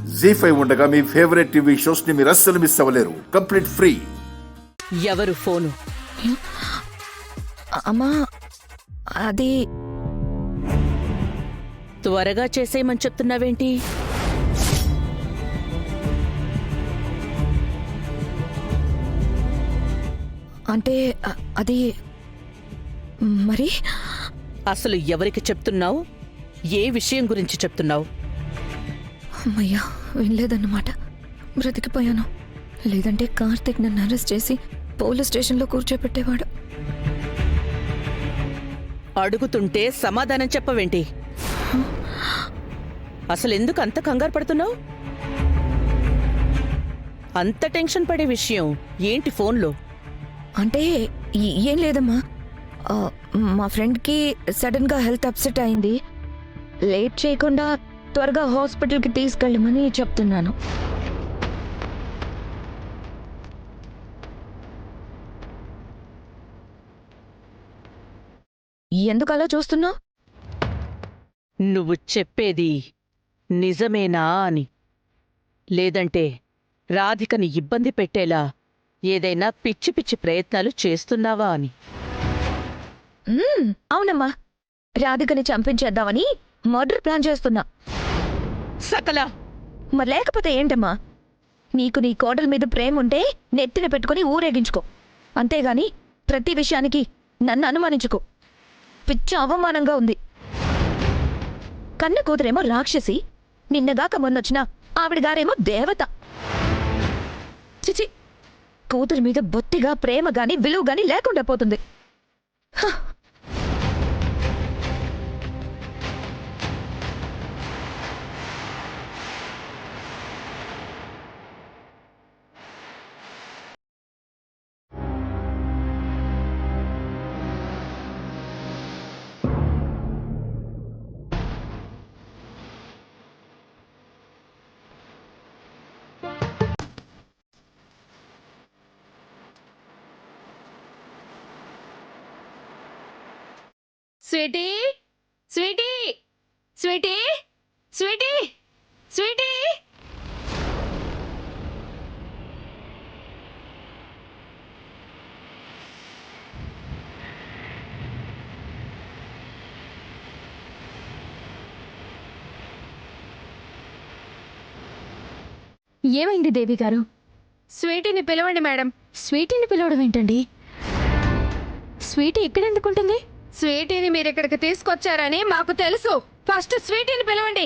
జీ5 ఉండగా మీ favourite TV shows ని మీరు అస్సలు మిస్ అవ్వలేరు. Complete free. ఎవరు ఫోను? అమ్మా, అది త్వరగా చేసేయమని చెప్తున్నావేంటి? అంటే అది మరి అసలు ఎవరికి చెప్తున్నావు? ఏ విషయం గురించి చెప్తున్నావు? అమ్మయ్యా, వినలేదన్నమాట. బ్రతికిపోయాను. లేదంటే కార్తీక్ నన్ను అరెస్ట్ చేసి పోలీస్ స్టేషన్లో కూర్చోబెట్టేవాడు. అడుగుతుంటే సమాధానం చెప్పవేంటి? అసలు ఎందుకు అంత కంగారు పడుతున్నావు? అంత టెన్షన్ పడే విషయం ఏంటి ఫోన్లో? అంటే ఏం లేదమ్మా, మా ఫ్రెండ్కి సడన్గా హెల్త్ అప్సెట్ అయింది. లేట్ చేయకుండా త్వరగా హాస్పిటల్కి తీసుకెళ్ళమని చెప్తున్నాను. ఎందుకు అలా చూస్తున్నావు? నువ్వు చెప్పేది నిజమేనా అని, లేదంటే రాధికని ఇబ్బంది పెట్టేలా ఏదైనా పిచ్చి పిచ్చి ప్రయత్నాలు చేస్తున్నావా అని. అవునమ్మా, రాధికని చంపించేద్దామని మర్డర్ ప్లాన్ చేస్తున్నా. సకల మరి లేకపోతే ఏంటమ్మా? నీకు నీ కోడల మీద ప్రేమ ఉంటే నెత్తిన పెట్టుకుని ఊరేగించుకో, అంతేగాని ప్రతి విషయానికి నన్ను అనుమానించుకో. పిచ్చ అవమానంగా ఉంది. కన్న కూతురేమో రాక్షసి, నిన్నగాక మొన్నొచ్చిన ఆవిడ గారేమో దేవత. చిచి, కూతురి మీద బొత్తిగా ప్రేమ గాని విలువ గాని లేకుండా పోతుంది. Sweetie, sweetie, sweetie, sweetie, sweetie. ఏమైంది దేవి గారు? స్వీటీని పిలవండి మేడం. స్వీటీని పిలవడం ఏంటండి? స్వీటీ ఇక్కడెందుకుంటుంది? స్వీటీని మీరు ఇక్కడికి తీసుకొచ్చారని మాకు తెలుసు. ఫస్ట్ స్వీటీని పిలవండి.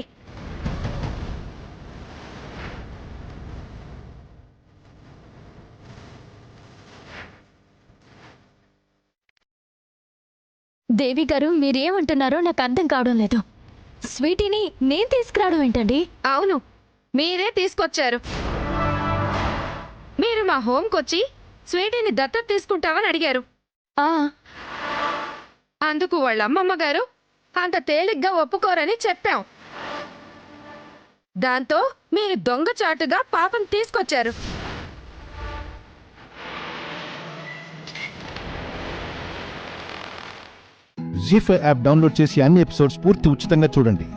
దేవి గారు, మీరేమంటున్నారో నాకు అర్థం కావడం లేదు. స్వీటీని నేను తీసుకురావడం ఏంటండి? అవును, మీరే తీసుకొచ్చారు. మీరు మా హోమ్కొచ్చి స్వీటీని దత్తత తీసుకుంటామని అడిగారు. ఆ, అందుకు వాళ్ళ అమ్మమ్మ గారు అంత తేలిగ్గా ఒప్పుకోరని చెప్పాం. దాంతో మీరు దొంగచాటుగా పాపం తీసుకొచ్చారు. జీ5 యాప్ డౌన్లోడ్ చేసి అన్ని ఎపిసోడ్స్ పూర్తి ఉచితంగా చూడండి.